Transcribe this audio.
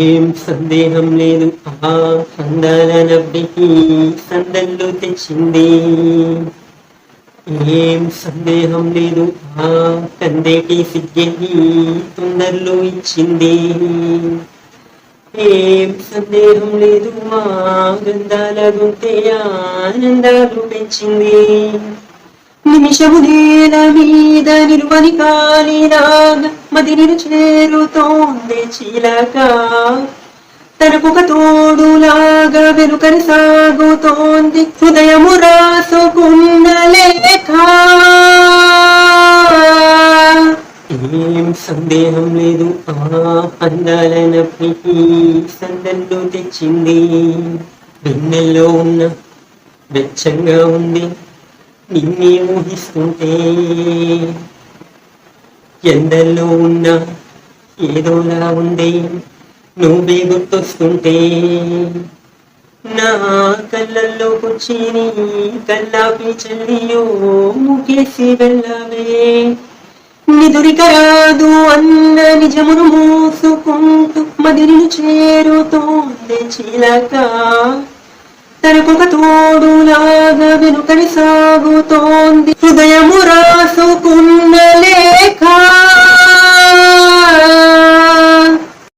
ఏం సందేహం లేదు, ఆ అందాల నవ్వికి సందళ్ళు తెచ్చింది. ఏం సందేహం లేదు, ఆ కందేటి సిగ్గెని తొందరలో ఇచ్చింది. ఏం సందేహం లేదు, మా గంధాల గుంటే ఆనందాలు పెంచింది. నిమిషము నేల మీద నిలువని కాలిలాగా మదిని చేరుతోంది చిలక. తనకొక తోడులాగా వెనుకని సాగుతోంది హృదయము రాసుకున్న లేఖ. ఏం సందేహం లేదు, ఆ అందాల నవ్వికి సందళ్ళు తెచ్చింది. వెన్నెల్లో ఉన్న వెచ్చంగా ఉంది నిన్నే ఊహిస్తుంటే. ఎండల్లో ఉన్న ఏదోలా ఉంది నువ్వే గుర్తొస్తుంటే. నా కళ్ళల్లోకొచ్చి నీ కల్లాపి చల్లియో ముఖేసి వెళ్ళవే. నిదురికరాదు అన్న నిజమును మోసుకుంటూ మదిని చేరుతోంది చిలక. తనకొక తోడులాగా వెనుకని సాగుతోంది హృదయము